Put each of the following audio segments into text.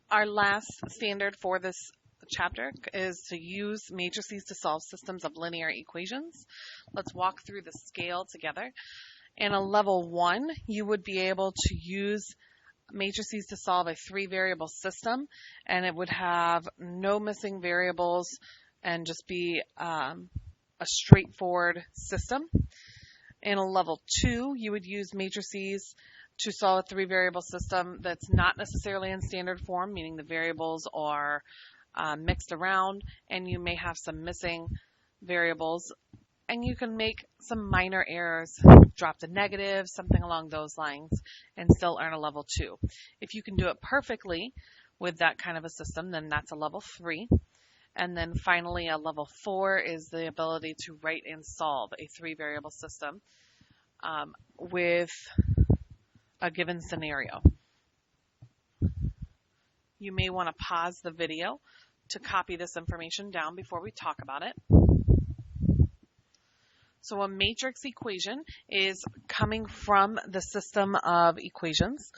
Our last standard for this chapter is to use matrices to solve systems of linear equations. Let's walk through the scale together. In a level 1, you would be able to use matrices to solve a 3-variable system, and it would have no missing variables and just be a straightforward system. In a level 2, you would use matrices to solve a 3-variable system that's not necessarily in standard form, meaning the variables are mixed around and you may have some missing variables, and you can make some minor errors, drop the negative, something along those lines, and still earn a level 2. If you can do it perfectly with that kind of a system, then that's a level 3. And then finally, a level 4 is the ability to write and solve a 3-variable system with a given scenario. You may want to pause the video to copy this information down before we talk about it. So a matrix equation is coming from the system of equations.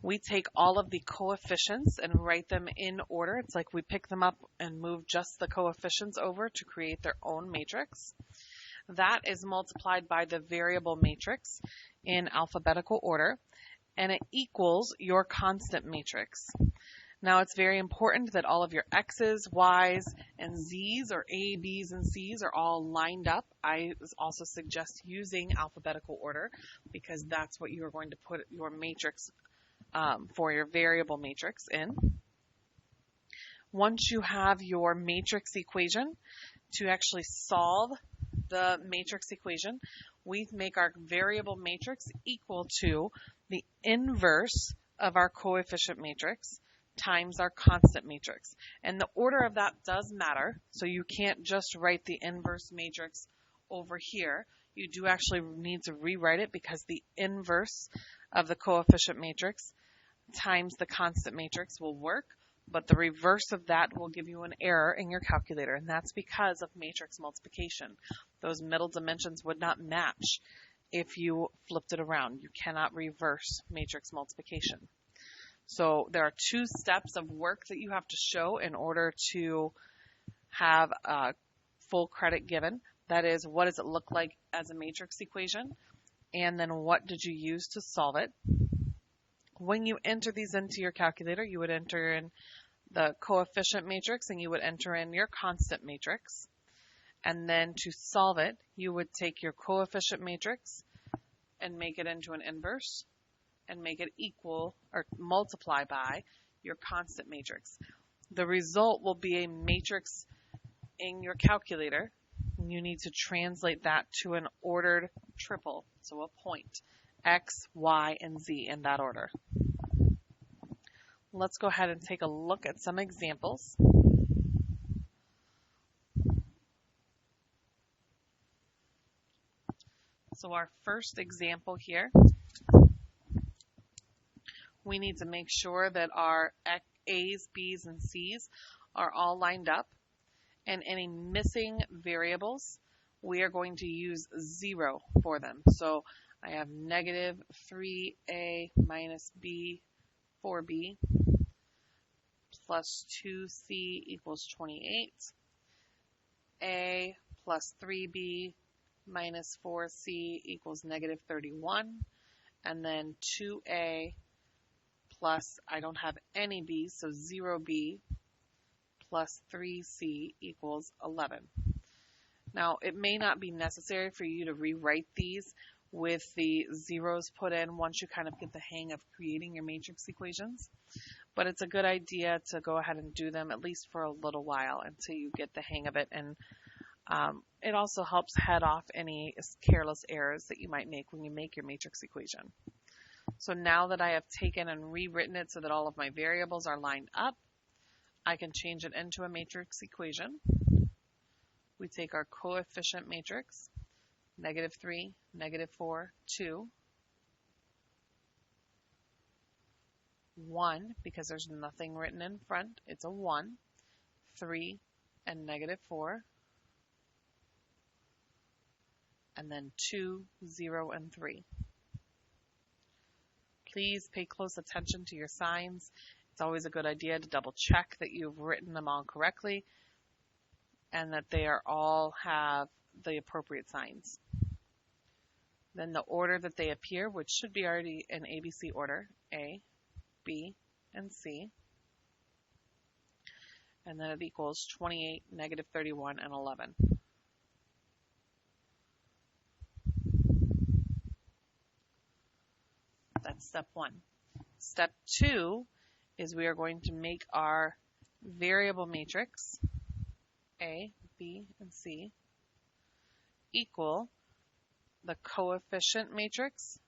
We take all of the coefficients and write them in order. It's like we pick them up and move just the coefficients over to create their own matrix. That is multiplied by the variable matrix in alphabetical order, and it equals your constant matrix. Now, it's very important that all of your X's, Y's, and Z's, or A, B's, and C's, are all lined up. I also suggest using alphabetical order because that's what you are going to put your matrix for your variable matrix in. Once you have your matrix equation, to actually solve the matrix equation, we make our variable matrix equal to the inverse of our coefficient matrix times our constant matrix. And the order of that does matter, so you can't just write the inverse matrix over here. You do actually need to rewrite it because the inverse of the coefficient matrix times the constant matrix will work, but the reverse of that will give you an error in your calculator, and that's because of matrix multiplication. Those middle dimensions would not match if you flipped it around. You cannot reverse matrix multiplication. So there are 2 steps of work that you have to show in order to have full credit given. That is, what does it look like as a matrix equation? And then what did you use to solve it? When you enter these into your calculator, you would enter in the coefficient matrix and you would enter in your constant matrix. And then to solve it, you would take your coefficient matrix and make it into an inverse and make it equal or multiply by your constant matrix. The result will be a matrix in your calculator. You need to translate that to an ordered triple, so a point, X, Y, and Z in that order. Let's go ahead and take a look at some examples. So our first example here, we need to make sure that our A's, B's, and C's are all lined up. And any missing variables, we are going to use 0 for them. So I have negative 3A minus B 4B plus 2C equals 28. A plus 3B minus 4C equals negative 31. And then 2A plus, I don't have any B's, so 0B plus 3C equals 11. Now, it may not be necessary for you to rewrite these with the zeros put in once you kind of get the hang of creating your matrix equations, but it's a good idea to go ahead and do them at least for a little while until you get the hang of it, and it also helps head off any careless errors that you might make when you make your matrix equation. So now that I have taken and rewritten it so that all of my variables are lined up, I can change it into a matrix equation. We take our coefficient matrix, negative 3, negative 4, 2, 1, because there's nothing written in front, it's a 1, 3, and negative 4, and then 2, 0, and 3. Please pay close attention to your signs. It's always a good idea to double check that you've written them all correctly and that they are all have the appropriate signs. Then the order that they appear, which should be already in ABC order, A, B, and C. And then it equals 28, negative 31, and 11. That's step 1. Step 2 is we are going to make our variable matrix, A, B, and C, equal the coefficient matrix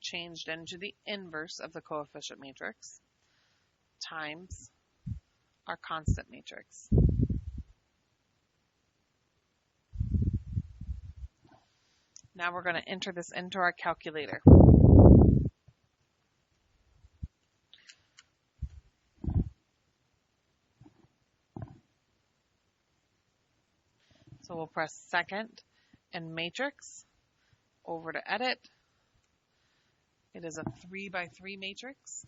changed into the inverse of the coefficient matrix times our constant matrix. Now we're going to enter this into our calculator. So we'll press second and matrix over to edit. It is a 3 by 3 matrix.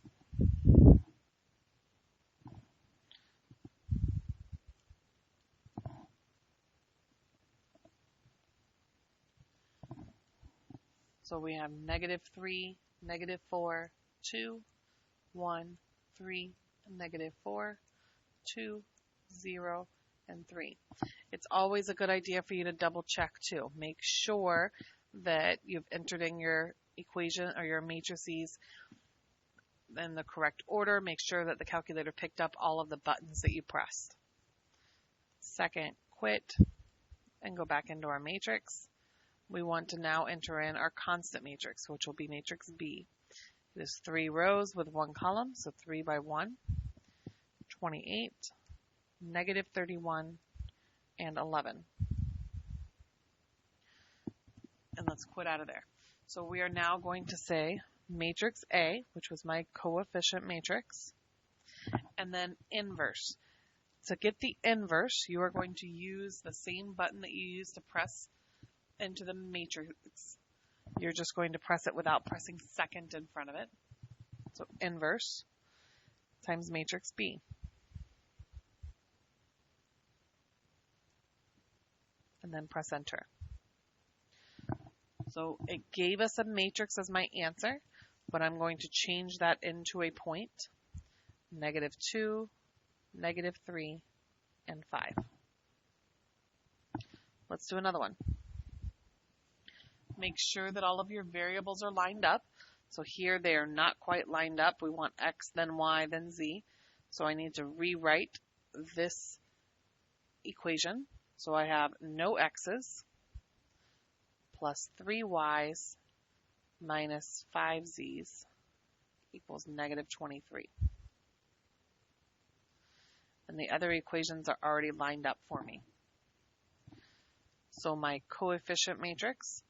So we have negative 3, negative 4, 2, 1, 3, negative 4, 2, 0, and 3. It's always a good idea for you to double check too. Make sure that you've entered in your equation or your matrices in the correct order. Make sure that the calculator picked up all of the buttons that you pressed. Second, quit and go back into our matrix. We want to now enter in our constant matrix, which will be matrix B. It is 3 rows with 1 column, so 3 by 1, 28, negative 31, and 11. And let's quit out of there. So we are now going to say matrix A, which was my coefficient matrix, and then inverse. To get the inverse, you are going to use the same button that you used to press into the matrix. You're just going to press it without pressing second in front of it. So inverse times matrix B. And then press enter. So it gave us a matrix as my answer, but I'm going to change that into a point. Negative 2, negative 3, and 5. Let's do another one. Make sure that all of your variables are lined up. So here they are not quite lined up. We want x, then y, then z. So I need to rewrite this equation. So I have no x's plus 3y's minus 5z's equals negative 23. And the other equations are already lined up for me. So my coefficient matrix,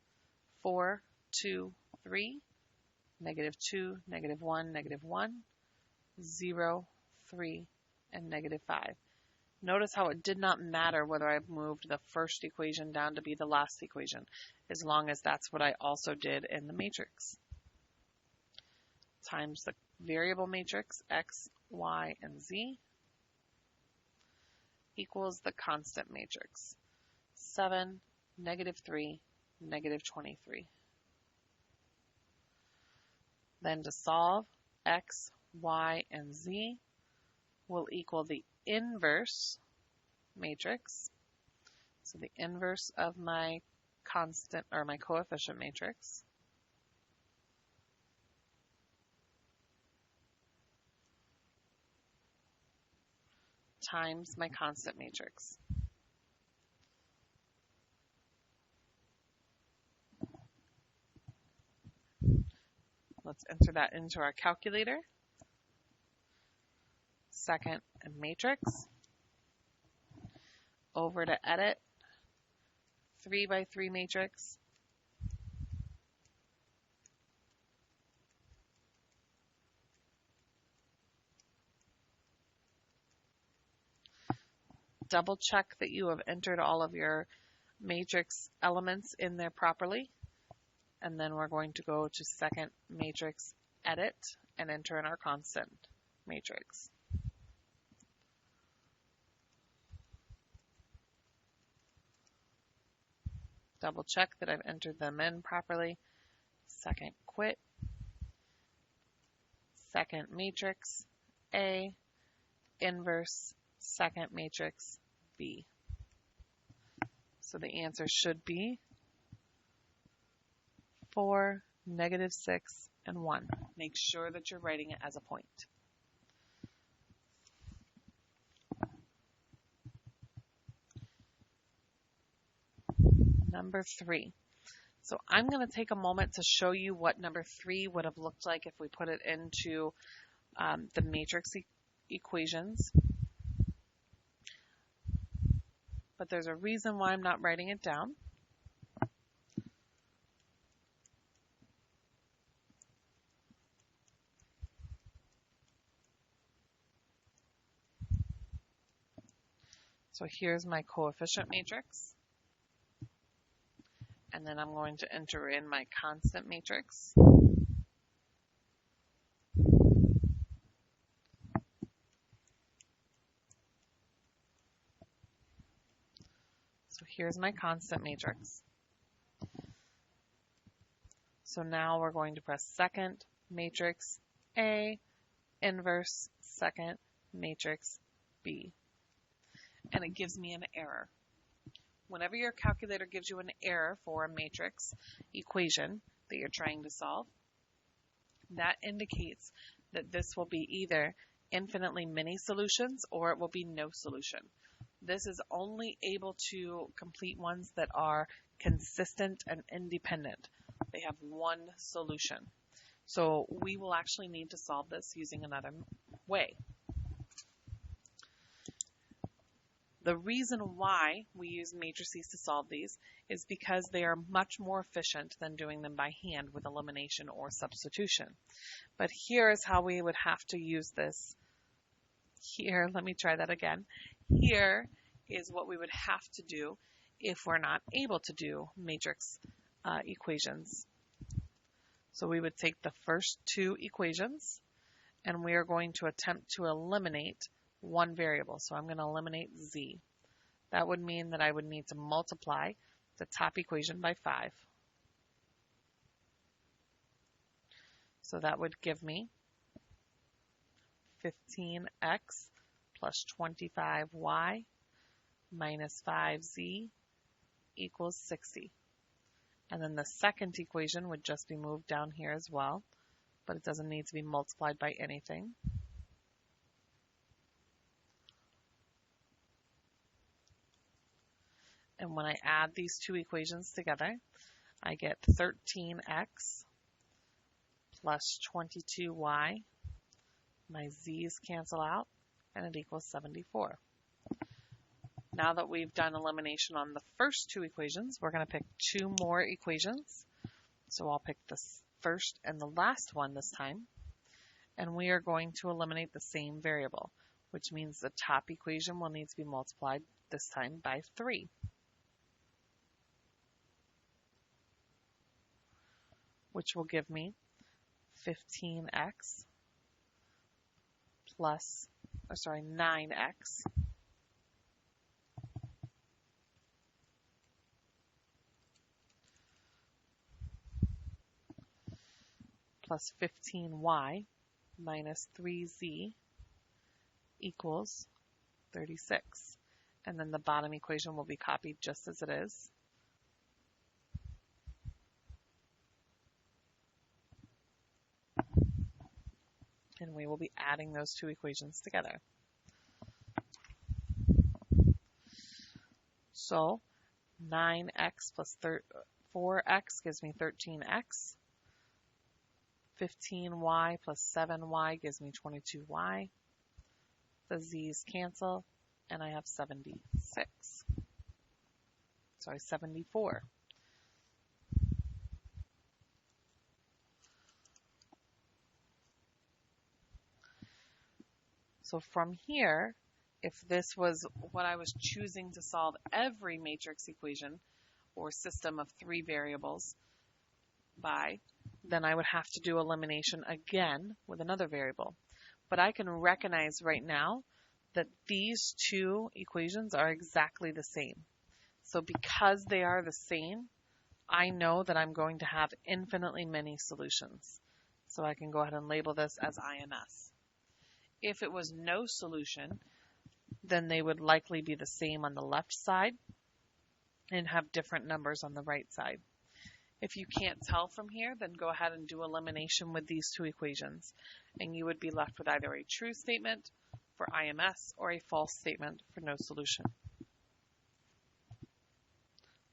4, 2, 3, negative 2, negative 1, negative 1, 0, 3, and negative 5. Notice how it did not matter whether I moved the first equation down to be the last equation, as long as that's what I also did in the matrix. Times the variable matrix, x, y, and z, equals the constant matrix, 7, negative 3, negative 23. Then to solve, x, y, and z will equal the inverse matrix. So the inverse of my constant or my coefficient matrix times my constant matrix. Let's enter that into our calculator. Second and matrix. Over to edit. 3 by 3 matrix. Double check that you have entered all of your matrix elements in there properly. And then we're going to go to second matrix, edit, and enter in our constant matrix. Double check that I've entered them in properly. Second quit, second matrix A, inverse, second matrix B. So the answer should be 4, -6, and 1. Make sure that you're writing it as a point. Number 3. So I'm going to take a moment to show you what number 3 would have looked like if we put it into the matrix equations. But there's a reason why I'm not writing it down. So here's my coefficient matrix. And then I'm going to enter in my constant matrix. So here's my constant matrix. So now we're going to press second matrix A, inverse second matrix B. And it gives me an error. Whenever your calculator gives you an error for a matrix equation that you're trying to solve, that indicates that this will be either infinitely many solutions or it will be no solution. This is only able to complete ones that are consistent and independent. They have one solution. So we will actually need to solve this using another way. The reason why we use matrices to solve these is because they are much more efficient than doing them by hand with elimination or substitution. But here is how we would have to use this. Here, let me try that again. Here is what we would have to do if we're not able to do matrix equations. So we would take the first two equations and we are going to attempt to eliminate one variable. So I'm going to eliminate z. That would mean that I would need to multiply the top equation by 5. So that would give me 15x plus 25y minus 5z equals 60. And then the second equation would just be moved down here as well, but it doesn't need to be multiplied by anything. And when I add these two equations together, I get 13x plus 22y. My z's cancel out, and it equals 74. Now that we've done elimination on the first two equations, we're going to pick two more equations. So I'll pick the first and the last one this time. And we are going to eliminate the same variable, which means the top equation will need to be multiplied this time by 3. Which will give me 15x plus, 9x plus 15y minus 3z equals 36. And then the bottom equation will be copied just as it is. And we will be adding those two equations together. So 9x plus 4x gives me 13x. 15y plus 7y gives me 22y. The z's cancel, and I have 74. So from here, If this was what I was choosing to solve every matrix equation or system of 3 variables by, then I would have to do elimination again with another variable. But I can recognize right now that these two equations are exactly the same. So because they are the same, I know that I'm going to have infinitely many solutions. So I can go ahead and label this as IMS. If it was no solution, then they would likely be the same on the left side and have different numbers on the right side. If you can't tell from here, then go ahead and do elimination with these two equations, and you would be left with either a true statement for IMS or a false statement for no solution.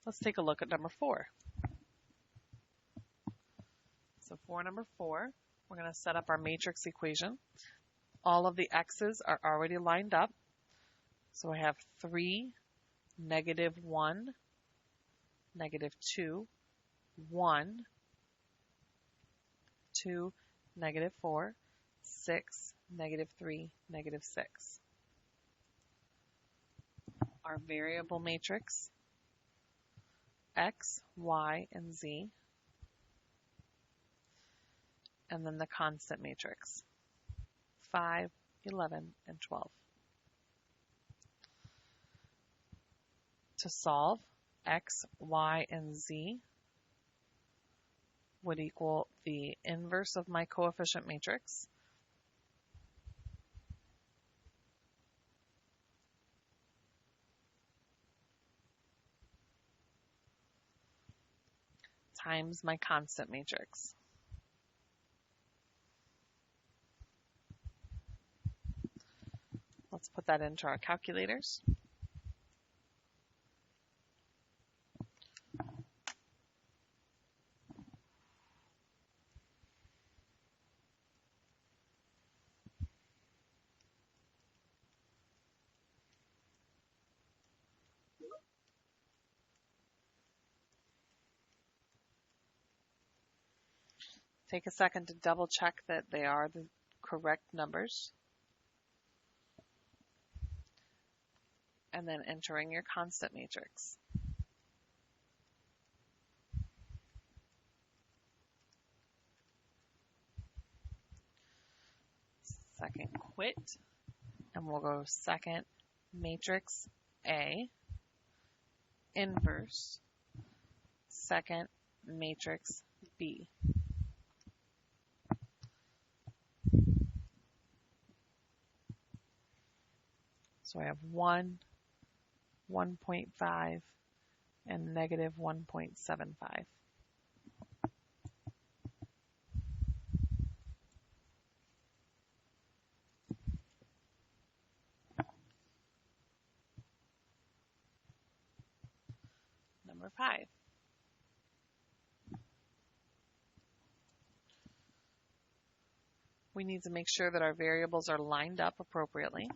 Let's take a look at number 4. So for number 4, we're going to set up our matrix equation. All of the x's are already lined up. So I have 3, -1, -2, 1, 2, -4, 6, -3, -6. Our variable matrix, x, y, and z, and then the constant matrix, 5, 11, and 12. To solve, x, y, and z would equal the inverse of my coefficient matrix, times my constant matrix. Let's put that into our calculators. Take a second to double check that they are the correct numbers. And then entering your constant matrix. Second quit, and we'll go second matrix A, inverse, second matrix B. So I have 1, 1.5, and -1.75. Number 5. We need to make sure that our variables are lined up appropriately.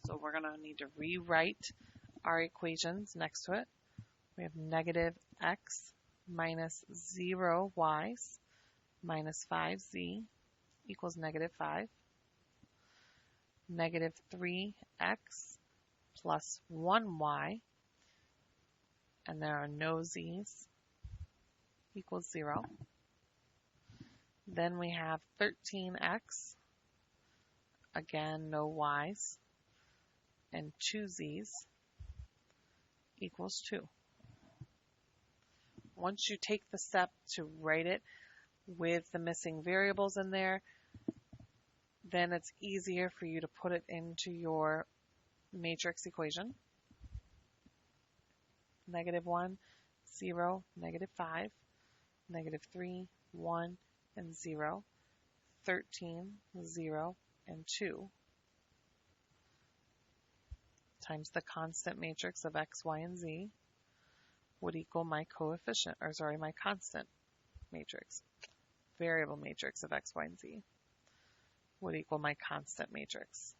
So we're going to need to rewrite our equations next to it. We have -x minus 0y minus 5z equals -5. -3x plus 1y, and there are no z's, equals 0. Then we have 13x, again no y's, and 2z's, equals 2. Once you take the step to write it with the missing variables in there, then it's easier for you to put it into your matrix equation. -1, 0, -5, -3, 1, and 0, 13, 0, and 2, times the constant matrix of x, y, and z would equal my my constant matrix, variable matrix of x, y, and z would equal my constant matrix.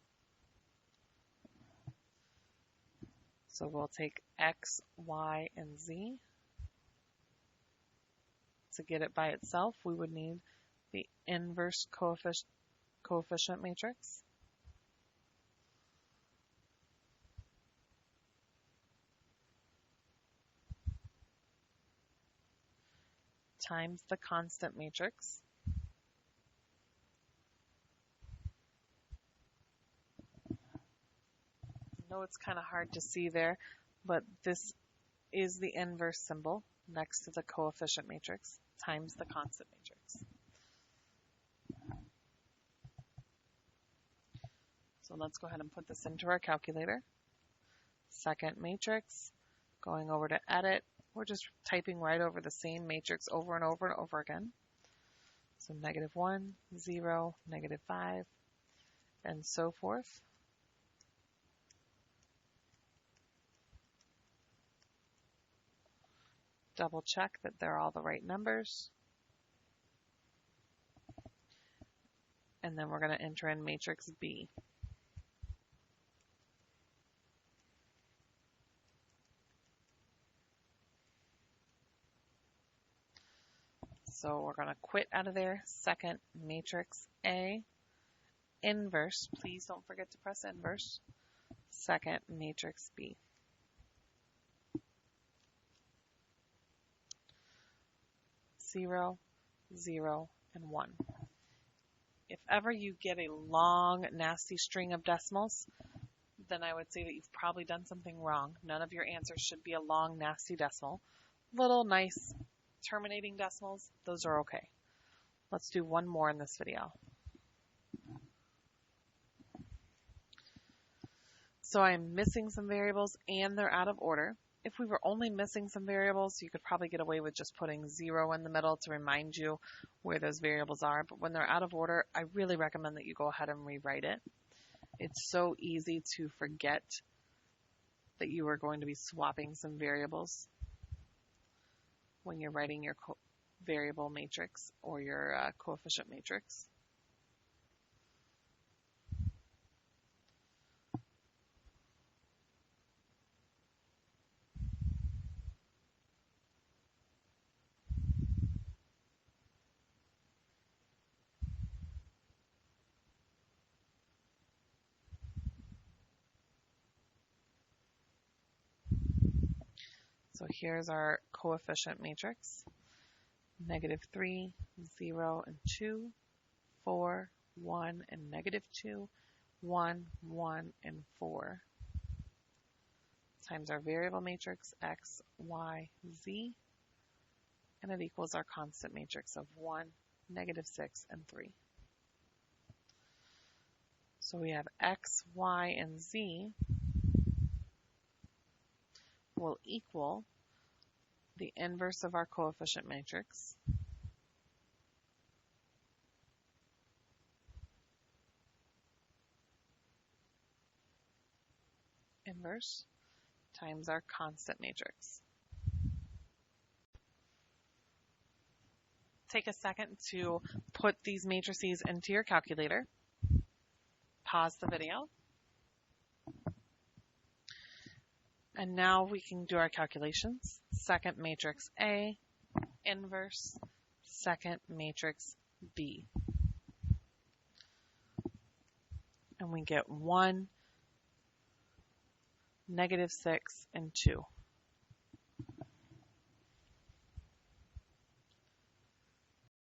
So we'll take x, y, and z. To get it by itself, we would need the inverse coefficient matrix. times the constant matrix. I know it's kind of hard to see there, but this is the inverse symbol next to the coefficient matrix times the constant matrix. So let's go ahead and put this into our calculator. Second matrix, going over to edit, we're just typing right over the same matrix over and over and over again. So -1, 0, -5, and so forth. Double check that they're all the right numbers. And then we're going to enter in matrix B. So we're going to quit out of there. Second matrix A, inverse. Please don't forget to press inverse. Second matrix B. Zero, 0, and 1. If ever you get a long, nasty string of decimals, then I would say that you've probably done something wrong. None of your answers should be a long, nasty decimal. Little, nice, terminating decimals, those are okay. Let's do one more in this video. So I'm missing some variables and they're out of order. If we were only missing some variables, you could probably get away with just putting 0 in the middle to remind you where those variables are. But when they're out of order, I really recommend that you go ahead and rewrite it. It's so easy to forget that you are going to be swapping some variables when you're writing your variable matrix or your coefficient matrix. So here's our coefficient matrix. -3, 0, and 2, 4, 1, and -2, 1, 1, and 4. Times our variable matrix, x, y, z, and it equals our constant matrix of 1, -6, and 3. So we have x, y, and z will equal the inverse of our coefficient matrix, inverse, times our constant matrix. Take a second to put these matrices into your calculator. Pause the video. And now we can do our calculations. Second matrix A, inverse, second matrix B. And we get 1, -6, and 2.